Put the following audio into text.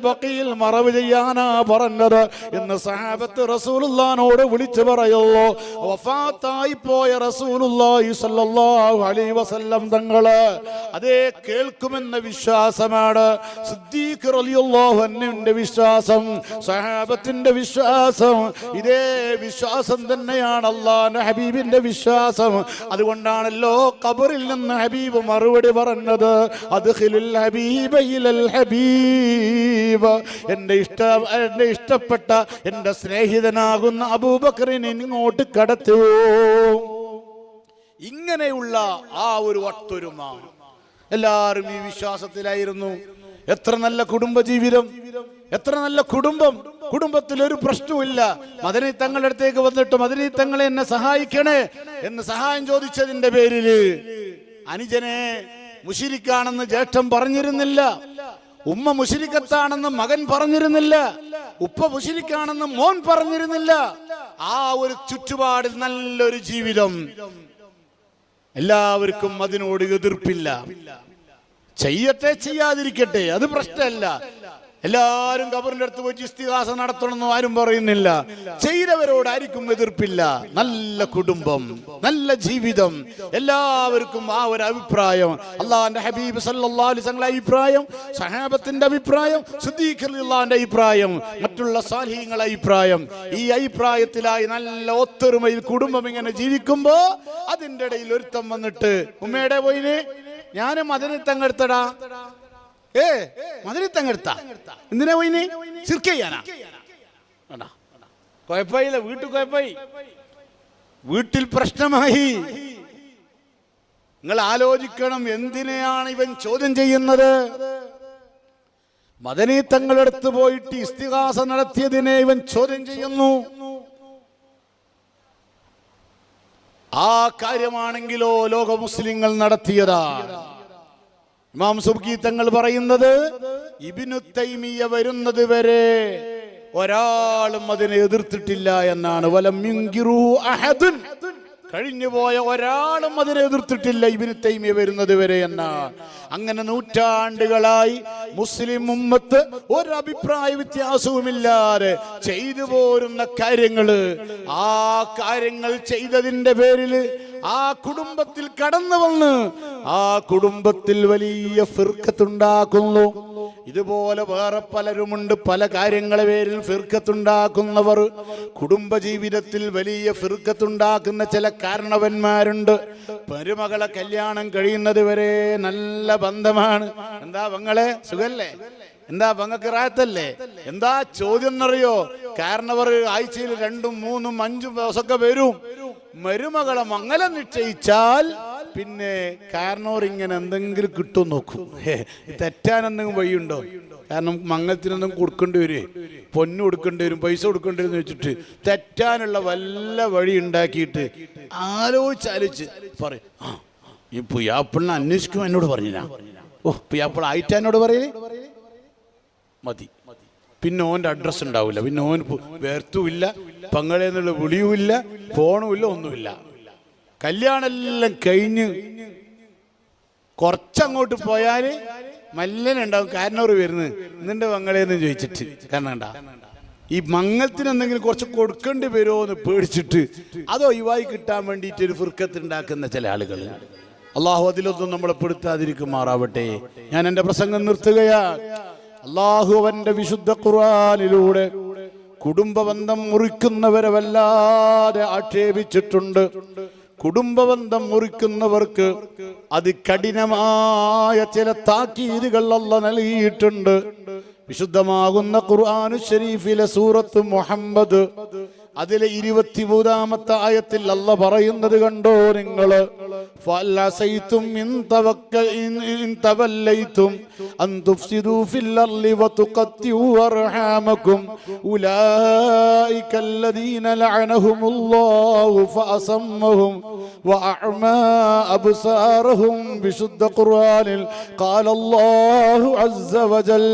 ബഖീൽ മറവ് ചെയ്യാനാ പറഞ്ഞത് എന്ന് സഹാബത്ത് റസൂലുള്ളാഹിനോട് വിളിച്ചു പറയുള്ളൂ. വഫാത്തായി പോയ റസൂലുള്ളാഹി സ്വല്ലല്ലാഹു അലൈഹി വസല്ലം തങ്ങള് അതേ കേൾക്കുമെന്ന വിശ്വാസമാണ് സിദ്ദീഖ് റളിയല്ലാഹു അൻഹുവിന്റെ വിശ്വാസം, സഹാബത്തിന്റെ വിശ്വാസം. ഇതേ വിശ്വാസം തന്നെയാണ് അല്ലാഹുവിന്റെ ഹബീബിന്റെ വിശ്വാസം. അതുകൊണ്ടാണല്ലോ ഖബറിൽ നിന്ന് ഹബീബ് മറുപടി പറഞ്ഞത്, അദ്ഖിലുൽ ഹബീബ ഇലൽ ഹബീബ്, എന്റെ ഇഷ്ടപ്പെട്ട എന്റെ സ്നേഹിതനാകുന്ന അബൂബക്കറിനെ ഇങ്ങോട്ട് കടത്തൂ. ഇങ്ങനെയുള്ള ആ ഒരു ഒത്തൊരുമ എല്ലാവരും ഈ വിശ്വാസത്തിലായിരുന്നു. എത്ര നല്ല കുടുംബജീവിതം, എത്ര നല്ല കുടുംബം. കുടുംബത്തിൽ ഒരു പ്രശ്നവുമില്ല. മദനി തങ്ങളുടെ അടുത്തേക്ക് വന്നിട്ട് മദനി തങ്ങളെ എന്നെ സഹായിക്കണേ എന്ന് സഹായം ചോദിച്ചതിന്റെ പേരില് അനുജനെ മുശിരിക്കാണെന്ന് ജ്യേഷ്ഠൻ പറഞ്ഞിരുന്നില്ല, ഉമ്മ മുശിരിക്കത്താണെന്ന് മകൻ പറഞ്ഞിരുന്നില്ല, ഉപ്പ മുശിരിക്കാണെന്ന് മോൻ പറഞ്ഞിരുന്നില്ല. ആ ഒരു ചുറ്റുപാടിൽ നല്ലൊരു ജീവിതം. എല്ലാവർക്കും അതിനോട് എതിർപ്പില്ല. ചെയ്യട്ടെ ചെയ്യാതിരിക്കട്ടെ, അത് പ്രശ്നമല്ല. എല്ലാവരും ഖബറിന്റെ അടുത്ത് പോയി ഇസ്തിഗാസ നടത്തണമെന്നും ആരും പറയുന്നില്ല. ചെയ്തവരോട് ആർക്കും എതിർപ്പില്ല. നല്ല കുടുംബം, നല്ല ജീവിതം, എല്ലാവർക്കും ആ ഒരു അഭിപ്രായം. അള്ളാഹുവിന്റെ ഹബീബ് സല്ലല്ലാഹു അലൈഹി വസല്ലം അഭിപ്രായം, സഹാബത്തിന്റെ അഭിപ്രായം, സിദ്ദീഖ് റളിയല്ലാഹുവിന്റെ അഭിപ്രായം, മറ്റുള്ള സാലിഹീങ്ങളുടെ അഭിപ്രായം. ഈ അഭിപ്രായത്തിലായി നല്ല ഒത്തൊരുമയിൽ കുടുംബം ഇങ്ങനെ ജീവിക്കുമ്പോ അതിന്റെ ഇടയിൽ ഒരുത്തം വന്നിട്ട് ഉമ്മയുടെ പോയിന് ഞാനും മദനി തങ്ങെടുത്തടാ, മദനി തങ്ങെടുത്ത എന്തിനാ പോയിന് ശിർക്ക് ചെയ്യാനാ? കുഴപ്പമില്ല, വീട്ടിൽ കുഴപ്പമായി, വീട്ടിൽ പ്രശ്നമായി. നിങ്ങൾ ആലോചിക്കണം, എന്തിനെയാണ് ഇവൻ ചോദ്യം ചെയ്യുന്നത്? മദനി തങ്ങളെടുത്ത് പോയിട്ട് ഇസ്തിഗാസ നടത്തിയതിനെ ഇവൻ ചോദ്യം ചെയ്യുന്നു. ആ കാര്യമാണെങ്കിലോ ലോക മുസ്ലിങ്ങൾ നടത്തിയതാ. ഇമാം സുബ്കി തങ്ങൾ പറയുന്നത്, ഇബ്നു തൈമിയ്യ വരുന്നത് വരെ ഒരാളും അതിനെ എതിർത്തിട്ടില്ല എന്നാണ്. വലം യുൻകിറു അഹദുൻ, കഴിഞ്ഞുപോയ ഒരാളും അതിനെ എതിർത്തിട്ടില്ല ഇബ്നു തൈമിയ്യ വരുന്നത് വരെ എന്നാണ്. അങ്ങനെ നൂറ്റാണ്ടുകളായി മുസ്ലിം ഉമ്മത്ത് ഒരഭിപ്രായ വ്യത്യാസവുമില്ലാതെ ചെയ്തു പോരുന്ന കാര്യങ്ങള്, ആ കാര്യങ്ങൾ ചെയ്തതിന്റെ പേരിൽ ആ കുടുംബത്തിൽ കടന്നു വന്ന് ആ കുടുംബത്തിൽ വലിയ ഫിർഖത്തുണ്ടാക്കുന്നു. ഇതുപോലെ വേറെ പലരുമുണ്ട്, പല കാര്യങ്ങളെ പേരിൽ ഫിർഖത്തുണ്ടാക്കുന്നവർ. കുടുംബജീവിതത്തിൽ വലിയ ഫിർഖത്തുണ്ടാക്കുന്ന ചില കാരണവന്മാരുണ്ട്. മരുമകളെ കല്യാണം കഴിയുന്നത് വരെ നല്ല ബന്ധമാണ്. എന്താ പെങ്ങളെ സുഖല്ലേ? എന്താ പെങ്ങൾക്ക് റായത്തല്ലേ? എന്താ ചോദ്യം എന്നറിയോ? കാരണം അവർ ആഴ്ചയിൽ 2, 3, 5 ദിവസമൊക്കെ വരും. മരുമകളെ മംഗലം നിശ്ചയിച്ചാൽ പിന്നെ കാരണവർ ഇങ്ങനെ എന്തെങ്കിലും കിട്ടും നോക്കും. തെറ്റാൻ എന്തെങ്കിലും വഴിയുണ്ടോ? കാരണം മംഗലത്തിനൊന്നും കൊടുക്കേണ്ടി വരും, പൊന്നു കൊടുക്കേണ്ടി വരും, പൈസ കൊടുക്കേണ്ടി വരും വെച്ചിട്ട് തെറ്റാനുള്ള വല്ല വഴി ഉണ്ടാക്കിയിട്ട് ആലോചിച്ച് പറയും, ഈ പുയ്യാപ്പിളിനെ അന്വേഷിക്കും എന്നോട് പറഞ്ഞാ, പുയ്യാപ്പിള ആയിട്ട് എന്നോട് പറയേ മതി. പിന്നെ ഓൻ്റെ അഡ്രസ്സ് ഉണ്ടാവില്ല, പിന്നെ ഓൻ വേർത്തുമില്ല, പങ്ങളെന്നുള്ള വിളിയുമില്ല, ഫോണുമില്ല, ഒന്നുമില്ല. കല്യാണമെല്ലാം കഴിഞ്ഞ് കുറച്ചങ്ങോട്ട് പോയാൽ മല്ലനുണ്ടാവും കാരണവർ വരുന്നത് നിന്റെ പങ്ങളെന്ന് ചോദിച്ചിട്ട്. കാരണം കണ്ടാ ഈ മംഗലത്തിന് എന്തെങ്കിലും കുറച്ച് കൊടുക്കേണ്ടി വരുമോ എന്ന് പേടിച്ചിട്ട് അതോ ഒഴിവായി കിട്ടാൻ വേണ്ടിയിട്ട് ഒരു ഫിർഖത്തുണ്ടാക്കുന്ന ചില ആളുകൾ. അള്ളാഹു അതിലൊന്നും നമ്മളെ പെടുത്താതിരിക്കുമാറാവട്ടെ. ഞാൻ എൻ്റെ പ്രസംഗം നിർത്തുകയാ. അള്ളാഹു അവന്റെ വിശുദ്ധ ഖുർആനിലൂടെ കുടുംബബന്ധം മുറിക്കുന്നവരെ വല്ലാതെ ആക്ഷേപിച്ചിട്ടുണ്ട്. കുടുംബബന്ധം മുറിക്കുന്നവർക്ക് അതികഠിനമായ ചില താക്കീതുകൾ അല്ലാഹു നൽകിയിട്ടുണ്ട്. വിശുദ്ധമാകുന്ന ഖുർആൻ ശരീഫിലെ സൂറത്ത് മുഹമ്മദ് അതിലെ 23-ാമത്തെ ആയത്തിൽ അല്ലാഹു പറയുന്നത് കണ്ടോ നിങ്ങൾ? ഫലസൈതും ഇൻ തവല്ലൈതും അൻ തുഫ്സിദു ഫിൽ അർളി വതുഖത്തിഉ അർഹാമകും ഉലൈകല്ലദീന ലഅനഹുമുല്ലാഹു ഫഅസമ്മഹും വഅഅമാ അബ്സാറഹും. വിശുദ്ധ ഖുർആനിൽ ഖാല അല്ലാഹു അസ്സ വജൽ